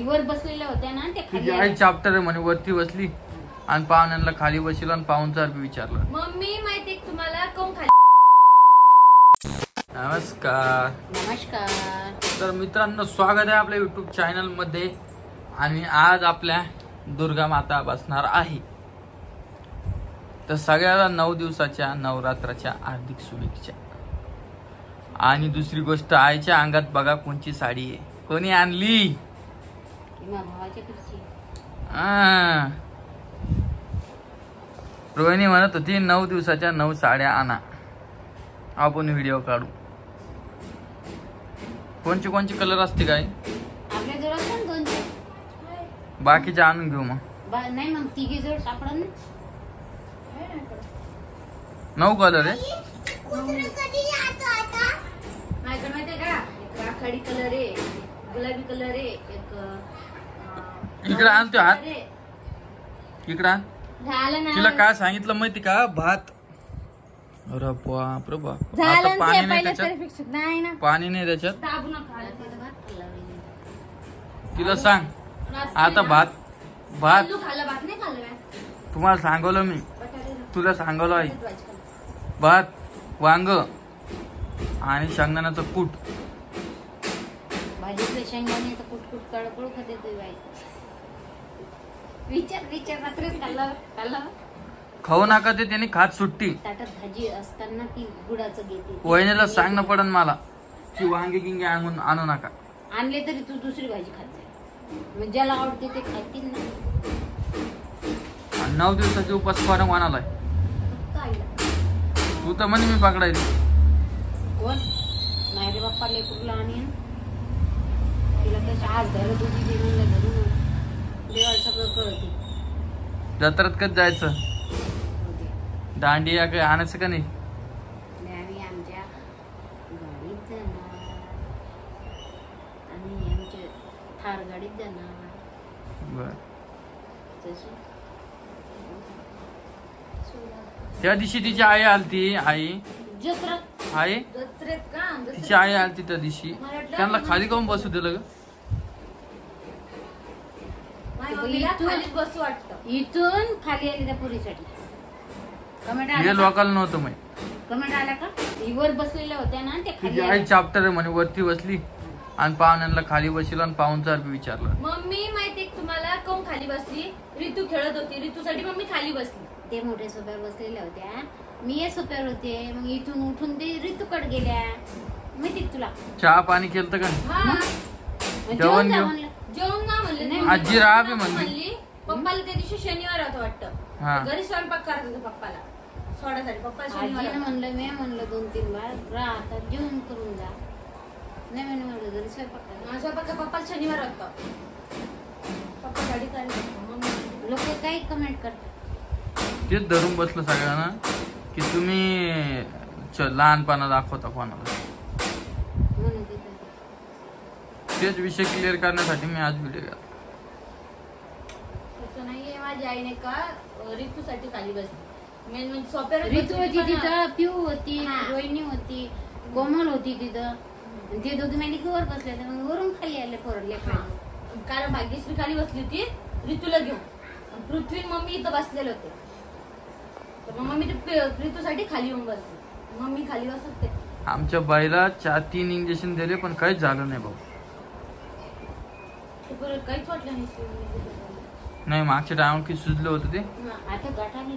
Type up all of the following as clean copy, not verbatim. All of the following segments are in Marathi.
वर बसलेल्या होत्या ना त्या खाली आई चाप्टर आहे म्हणे वरती बसली आणि पाहुण्यांना खाली बसवलं आणि पाहुणचार बी विचारलं. मम्मी माहिती तुम्हाला कोण खाली. नमस्कार. नमस्कार. तर मित्रांनो स्वागत आहे आपल्या युट्यूब चॅनल मध्ये. आणि आज आपल्या दुर्गा माता बसणार आहे. तर सगळ्याला 9 दिवसाच्या नवरात्राच्या हार्दिक शुभेच्छा. आणि दुसरी गोष्ट आईच्या अंगात बघा कोणची साडी आहे. कोणी आणली? रोहिणी म्हणत होती 9 दिवसाच्या 9 साड्या आणा, आपण व्हिडिओ काढू. कोणची कोणची कलर असते काय? आपल्या जवळ पण 2 बाकीच्या आणून घेऊ मग. नाही मग तिघी जोड सापडा ना. 9 कलर आहे. माझ्याकडे माहिती का, एक राखाडी कलर आहे, गुलाबी कलर आहे, एक इकडे आणतो हात. इकडे आण. झालं ना. तिला काय सांगितलं माहिती का? भात. अरे बाप रे बाप. झालं आता पाणी ते नाही पहिलं त्याच्यात. तरी फिक्स नाही ना. पाणी नाही त्याच्यात. दाबू नका. भात तिला सांग आता भात भात खाल्लं, भात नाही खाल्लं. तुम्हाला सांगवलं मी, तुला सांगवलं आई. भात, वांग आणि शेंगदाण्याचं कूट. भाजीतलं शेंगदाण्याचं कुटकुट कळकळ खाते तू बाई. विचार रात्रीच खाल्लं. खाऊ नका ते, त्याने खात सुट्टी. ताटात भाजी असताना ती गुडाचं घेते. वहिनीला सांगणं पडन मला की वांगे गिंगे आणू नका. आणले तरी तू दुसरी भाजी खात जाय. ज्याला आवडते ते खातील ना. 9 दिवसाचे उपास फार वाणालाय. तू तर म्हणे मी पकडायला. कोण नाही रे बाप्पा, लेकरूला आणि तिला कशा आज धरत होती ते म्हणलं धरून देवाला सगळं कळते. जत्रात कधी जायचं? दांडिया काय आणायचं का नाही? आम्ही आमच्या गाडीत जाणार, आम्ही आमच्या थार गाडीत जाणार. बर. त्या दिवशी तिची आई आलती. आई जत्रेत आई जत्रेत का? तिची आई आलती त्या दिवशी. त्यांना खाली काऊन बसू दिलं ग? बसू वाटतं. इथून खाली आली त्या पुरीसाठी. कमेंट हे लोकांना नव्हतं माहित. कमेंट आला का? वर बसलेल्या होत्या ना त्या तिची खाली. आई चाप्टर आहे म्हणे वरती बसली आणि पाहुण्यांना खाली बसवलं आणि पाहुणचार बी विचारलं. मम्मी माहिती तुम्हाला कोण खाली बसली? ऋतू खेळत होती. ऋतूसाठी मम्मी खाली बसली. ते मोठ्या सोप्यावर बसलेल्या होत्या, मी या सोप्यावर होते. मग इथून उठून ते ऋतूकडे गेल्या. माहिती तुला? चहा पाणी केलं का? जेवण घेऊ. जेवण ना म्हणले नाही. आजी राहा बी म्हणली. पप्पाला त्या दिवशी शनिवार होता वाटतं. घरी स्वयंपाक करत होता पप्पाला सोडासाठी. पप्पा शनिवार म्हणलं, मी म्हणलं 2-3 बार राहता जेवण करून जा. नाही म्हणे म्हणलं घरी स्वयंपाक पप्पाला शनिवार होता. पप्पा गाडी काढली. लोक काही कमेंट करतात. तेच धरून बसलं सगळ्यांना की तुम्ही लहानपणा दाखवता कोणाला. तेच विषय क्लिअर करण्यासाठी मी आज व्हिडिओ केला. तसं नाहीये. माझी आई नाही का ऋतूसाठी खाली बसली. मेन म्हणजे सोप्यावर ऋतू होती तिथं, पिऊ होती, रोहिणी होती, कोमल होती तिथं. ते दोघी मेडिकवर बसले तर मग वरून खाली आले पोरले. कारण भाग्यश्री खाली बसली होती ऋतूला घेऊन. पृथ्वी मम्मी इथं बसलेले होते. तर मग मम्मी ते ऋतूसाठी खाली येऊन बसली. मम्मी खाली बसत ते. आमच्या बाईला 3 इंजेक्शन दिले पण काहीच झालं नाही भाऊ. काहीच वाटलं नाही. नाही मागच्या टायमाला की सुजलं होतं ते. आता गाठाने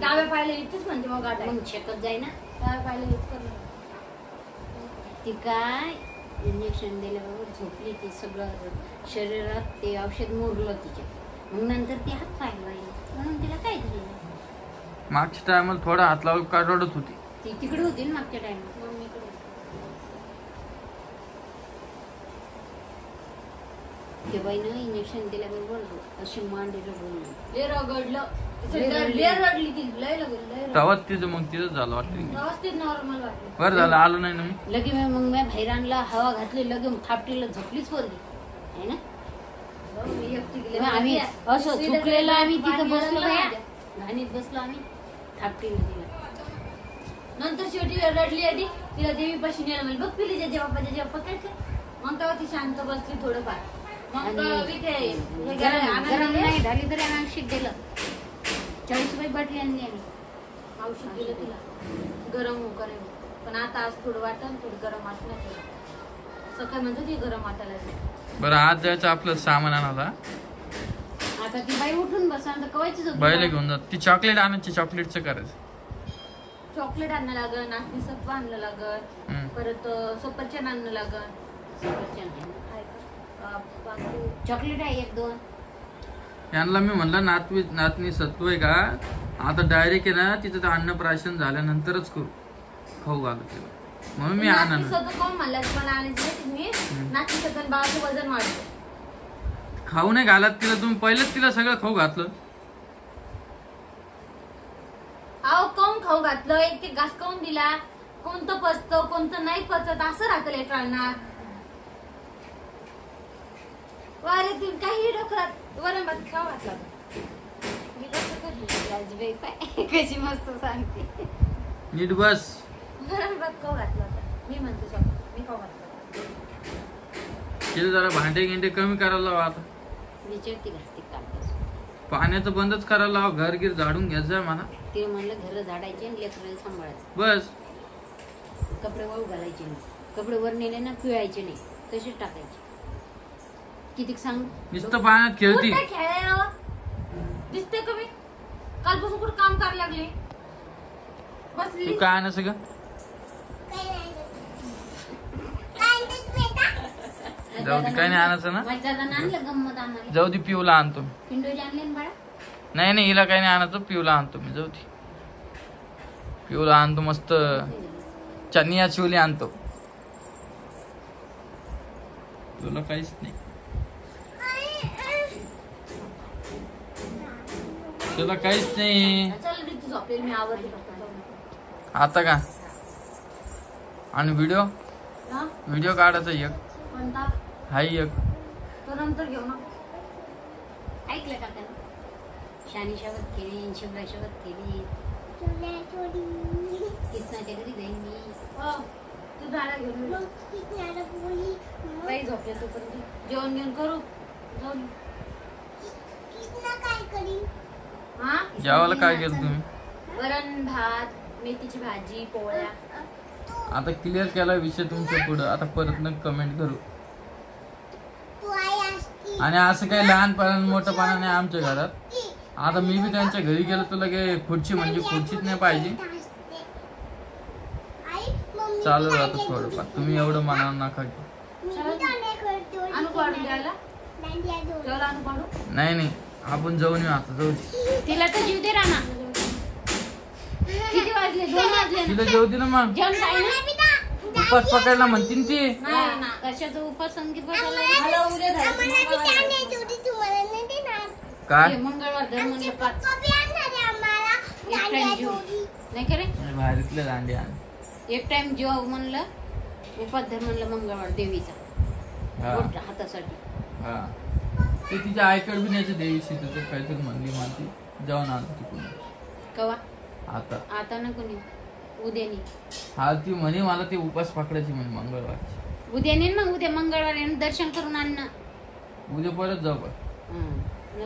डाव्या पायाला इथेच म्हणते. मग गाठा मग शेकत जाई ना. डाव्या पायाला हेच करणार. ती काय इंजेक्शन दिल्याबरोबर झोपली. ती सगळं शरीरात ते औषध मुरलं तिच्या. मग नंतर ती हात पाय राहिली म्हणून तिला काय झालं. मागच्या टायमाला थोडा हात लावून काढवत होती. ती तिकडे होती ना मागच्या टायमाला. ते बाईनं इंजेक्शन दिल्याबरोबर अशी मांडीला बोलली. लय रगडलं. लय रडली ती. लय रगडलं. तेव्हाच तिचं मग तिथंच झालं वाटतं. व्यवस्थित नॉर्मल वाटलं. बरं झालं आलो नाही ना मी. लगे मग मी बाहेर आणला, हवा घातली, लगे थापटीला झोपलीच पोरगी आहे ना. आम्ही असं थुकलेलं आम्ही तिथं बसलो. घाणीत बसलो आम्ही थापटीला तिला. नंतर शेवटी रडली आधी. तिला देवीपाशी नेलं. म्हणजे बघ पिलीच्या जेव्हा काय मग तेव्हा ती शांत बसली थोडंफार. मग आणि इथे हे गरम नाही झाली तरी आम्ही औषध दिलं. 40 रुपये बाटली आणली आम्ही. औषध दिलं तिला गरम हो करेल. पण आता आज थोडं वाटलं थोडं गरम वाटलं. सकाळी म्हणजे ती गरम वाटायला लागली. बरं आज जायचं आपलं सामान आणायला. आता ती बाई उठून बसा आता कवायचीच होती. बाईला घेऊन जात. ती चॉकलेट आणायची. चॉकलेटचं करायचं. चॉकलेट आणणं लागल, नाचणी सत्व आणलं लागल, परत सफरचंद आणणं लागल. चॉकलेट आहे 1-2. यांना मी म्हणलं नातनी सत्व आहे का आता डायरेक्ट आहे ना तिचं तर अन्नप्राशन झाल्यानंतरच करू. खाऊ घालू तिला म्हणून मी आणणार. सत्व कोण म्हणलं तुम्हाला आणायचं तुम्ही? नाचणी सत्व बाळाचं वजन वाढतं. खाऊ नाही घालत तिला तुम्ही. पहिलेच तिला सगळं खाऊ घातलं. अहो काऊन खाऊ घातलं? एक घास काऊन दिला? कोणतं पचतं कोणतं नाही पचत असं राहतं लेकरांना. अरे तुम्ही काही डोकरात वरण भात खाऊ घातला. कशी मस्त सांगते. नीट बस. वरण भात खाऊ घातला होता. मी म्हणतो स्वतः मी खाऊ घातला. तिला जरा भांडे गिंडे कमी करायला लावा. आता विचारते घासते काम. पाण्याचं बंदच करायला लावा. घरगीर झाडून घ्यायचं मला. ते म्हणलं घर झाडायचे आणि लेकराला सांभाळायचं. बस. कपडे वाळू घालायचे नाही. कपडे वर नेले ना पिळायचे नाही. तसेच टाकायचे. किती सांग नुसतं पाण्यात खेळती. खेळायला दिसते कमी. कालपासून कुठं काम करायला लागले. बसली तू काय आणायचं ग? जाऊ दे काय नाही आणायचं ना. आणलं गंमत आम्हाला. जाऊ दे पिऊला आणतो. पिंडोजी आणले ना बाळा. नाही हिला काही नाही आणायचं. पिऊला आणतो मी. जाऊ दे पिऊला आणतो. मस्त चनिया चोली आणतो. तुला काहीच नाही. तुला काहीच नाही मी आवडते आता का. आणि व्हिडिओ काढायचा एक कोणता हाय एक तो नंतर घेऊ ना. ऐकलं का त्यानं? शानिशावत केली, शिवराशावत केली. किसनाच्या घरी जाईन मी. तू झाडा घेऊन बाई झोपले तोपर्यंत जेवण घेऊन करू. जाऊन हा जेवायला काय केलं तुम्ही? वरण भात, मेथीची भाजी, पोळ्या. आता क्लिअर केला विषय तुमच्या पुढं. आता परत न कमेंट करू. आणि असं काही लहानपणा मोठंपणा नाही आमच्या घरात. आता मी बी त्यांच्या घरी गेलो तुला काही खुर्ची म्हणजे खुर्चीच नाही पाहिजे. चालू राहतं थोडंफार. तुम्ही एवढं मनावर नका घेऊ. नाही आपण जाऊन येऊ आता. जाऊ तिला तर जीव दे राणा. किती वाजले? 2 वाजले. तिला जेवू दे ना मग. जेवण काय ना उपास पकायला म्हणतील ती. कशाचा उपास संगीत बसायला काय मंगळवार धर म्हणलं 5 एक टाइम जेव नाही करे. बाहेरीतले दांडी एक टाइम जेव म्हणलं. उपास धर म्हणलं मंगळवार देवीचा हातासाठी. हा ते तिच्या आईकडे बी न्यायचं देवीशी. तुझं काहीतरी म्हणली माती जाऊन आणतो तिकडून. कवा? आता नको नाही. उद्यानी. हा ती म्हणे मला ते उपास पकडायची म्हणे मंगळवारची. उद्या नेन मग. उद्या मंगळवार दर्शन करून आण ना. उद्या परत जाऊ का?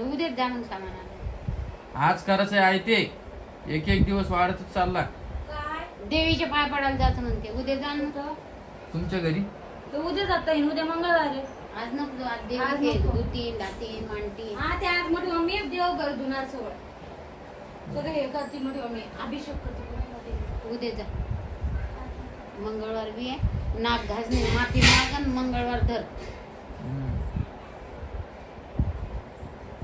उद्या जा मग सामान. आज करायचं आहे ते. एक दिवस वाढतच चालला. देवीच्या पाय पडायला जायचं म्हणते. उद्या जा ना तुमच्या घरी. उद्या जाता येईल. उद्या मंगळवार आहे. आज नको. आज देवी धुती दाती मांडती. हा ते आज मोठी मम्मी देव घर धुणार सगळं हे करते. मोठी मम्मी अभिषेक करते. उद्या जा. मंगळवार बी आहे. नाक घासणे माती मागन मंगळवार धर.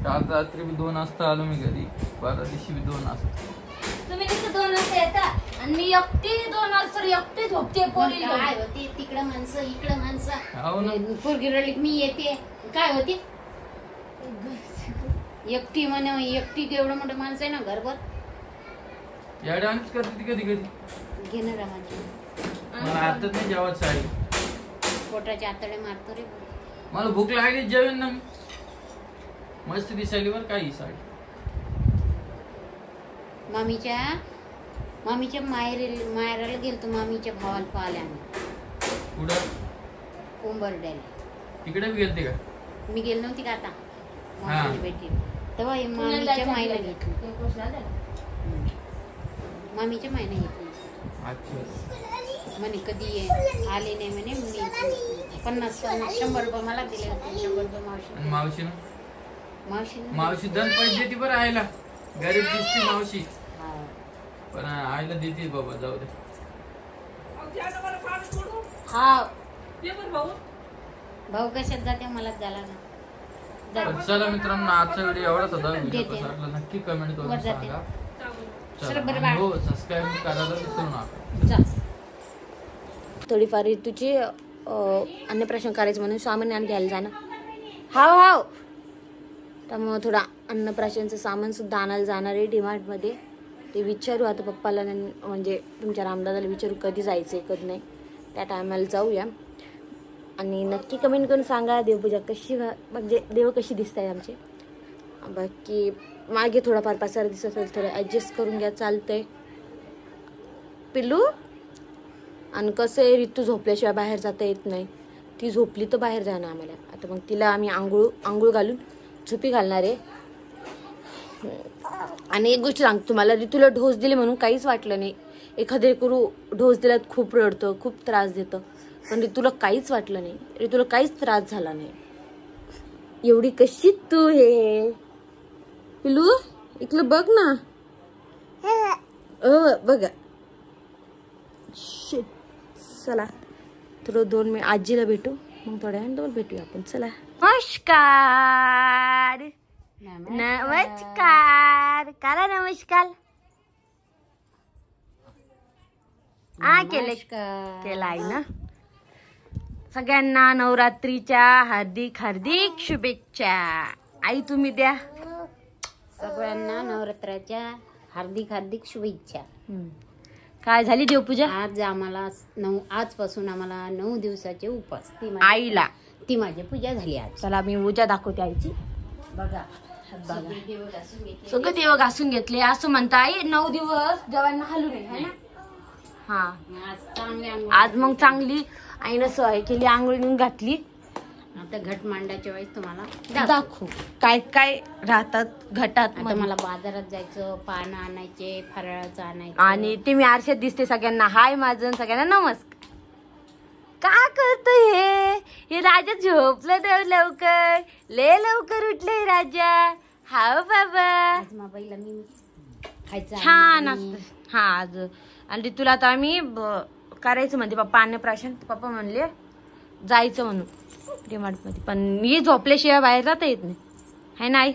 काल रात्री बी 2 वाजता आलो मी घरी. परवा दिवशी बी 2 वाजता. तुम्ही नुसतं 2 वाजता येता आणि मी एकटी 2 वाजता एकटी झोपते. पोरी काय होते तिकडं माणसं इकडं माणसं. हो ना. पोरगी रडली मी येते. काय होते एकटी म्हणे. एकटी केवढं मोठं माणसं आहे ना घरभर. या डान्स करते ती कधी घेणार माझी. मला आता नाही जेवत साडी. पोटाच्या आतडे मारतो रे. मला भूक लागली जेवेन ना. मस्त दिसायली वर काही साडी. मामीच्या माहेराला गेलतो. मामीच्या भावाला पाहिल्या. पुढं कोंबरड्याला. तिकडे बी गेलते का? मी गेली नव्हती का आता हा. मावशीला भेटी, तेव्हा मामीच्या माईला घेतली. मामीच्या माईने घेतली. अच्छा. म्हणे कधी आले नाही म्हणे. मी 50-100 रुपये मला दिले होते, 100 रुपये आणि मावशी. मावशी दन पैसे देते बरं आईला. गरीब दिसते मावशी हा. पण आईला देते बाबा. जाऊ दे. हा भाऊ कशात जाते मलाच झाला ना. तर चला मित्रांनो, आजचा व्हिडिओ एवढाच होता. व्हिडिओ देते. कसा वाटला नक्की कमेंट करून वर जाते. सांगा. चला, बरं, चला. बाय. हो, सबस्क्राईब करायला विसरू नका. जा. थोडीफार ऋतूची अन्नप्राशन करायचं म्हणून सामान घ्यायला जाणं. हाव त्यामुळं थोडा अन्नप्राशनचं सामान सुद्धा आणायला जाणार आहे डीमार्टमध्ये. ते विचारू आता पप्पाला, म्हणजे तुमच्या रामदादाला विचारू कधी जायचं आहे कधी नाही. त्या टायमाला जाऊया. आणि नक्की कमेंट करून सांगा देवपूजा कशी, म्हणजे देव कशी दिसत आहे आमचे. बाकी मागे थोडाफार पसारा दिसत असेल थोडं ॲडजस्ट करून घ्या, चालतंय. पिल्लू आणि कसं आहे, ऋतू झोपल्याशिवाय बाहेर जाता येत नाही. ती झोपली तर बाहेर जाणं आम्हाला. आता मग तिला आम्ही आंघोळ घालून झोपी घालणार आहे. आणि एक गोष्ट सांगतो तुम्हाला, ऋतूला ढोस दिले म्हणून काहीच वाटलं नाही. एखादे करू ढोस दिल्यात खूप रडतं, खूप त्रास देतं, पण ऋतूला काहीच वाटलं नाही. ऋतूला काहीच त्रास झाला नाही. एवढी कशी तू हे पिलू, इकडं बघ ना. बघा. चला थोडं 2 मिनिट आजीला भेटू, मग थोड्या वेळाने भेटूया आपण. चला. नमस्कार. नमस्कार करा. नमस्कार केलाय ना. सगळ्यांना नवरात्रीच्या हार्दिक हार्दिक शुभेच्छा. आई तुम्ही द्या. सगळ्यांना नवरात्राच्या हार्दिक हार्दिक शुभेच्छा. काय झाली देवपूजा? आज आम्हाला आजपासून आम्हाला 9 दिवसाचे उपास. आईला ती माझी पूजा झाली आज. चला मी पूजा दाखवते आईची. बघा सगळं देव घासून घेतले असं म्हणता. आई 9 दिवस देवांना हलू नये ना. हा आज मग चांगली आईनं सवय केली, आंघोळ घातली. आता घट मांडाच्या वेळेस तुम्हाला दाखवू काय काय राहतात घटात. आता मला बाजारात जायचं, पानं आणायचे, फराळाचं आणायचं. आणि ते मी आरशात दिसते सगळ्यांना. हाय माझं, सगळ्यांना नमस्कार. का करतो हे राजा? झोपलं देव लवकर, ले लवकर उठले राजा. हाव बाबा. आज मोबाईलला मी खायचं छान असत. हा आज आणि तुला आता आम्ही करायचं म्हणते पप्पा अन्नप्राशन. पप्पा म्हणले जायचं म्हणून डीमार्ट मध्ये, पण मी झोपल्याशिवाय बाहेर जाता येत नाही. हाय ना आई?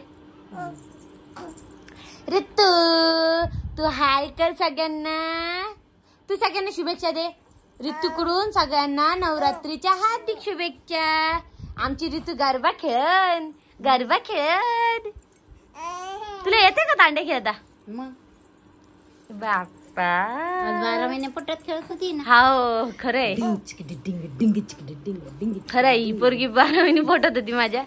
ऋतू तू हाय कर सगळ्यांना. तू सगळ्यांना शुभेच्छा दे. ऋतूकडून सगळ्यांना नवरात्रीच्या हार्दिक शुभेच्छा. आमची ऋतू गरबा खेळ. तुला येते का दांडे खेळता? मग बाप्पा आज 12 महिने पोटात खेळत होती ना. हो खरंय. खरंय. ही पोरगी 12 महिने पोटात होती माझ्या.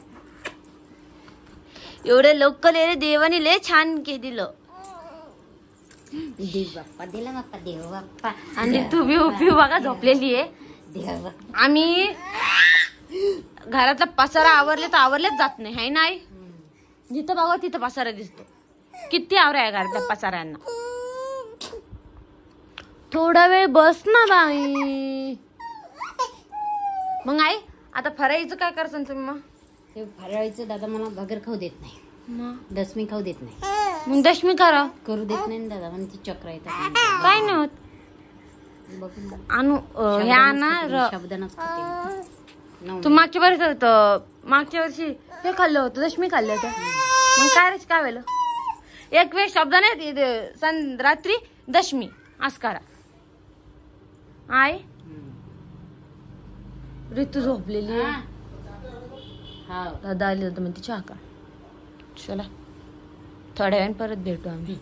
एवढे लवकर येणे देवाने लय छान के दिलं. देव बाप्पा दिला बाप्पा, देव बाप्पा. आणि तू बी बघा झोपलेली आहे. देव बाप्पा. आम्ही घरातला पसारा आवरले तर आवरलेच जात नाही. हाय नाही? जिथं बघा तिथं पसारा दिसतो. किती आवरा आहे घरातल्या पसाऱ्यांना. थोडा वेळ बस ना बाई. मग आई आता फराळीचं काय करसान तुम्ही? मग ते फराळीचं दादा मला भगर खाऊ देत नाही, मग दशमी खाऊ देत नाही. मग दशमी करा. करू देत नाही ना दादा, म्हणून ती चक्र येतात. काय नाही होत. बघून बघ. आणू ह्या ना शब्दानच खाते. तू मागच्या वर्षी हे खाल्लं होतं, दशमी खाल्लं होतं. मग काय वेळेला एक वेळ शब्द नाही रात्री दशमी आज करा. आय ऋतू झोपलेली. दादा आले होते म्हणते चहा का. चला थोड्या वेळाने परत भेटू आम्ही.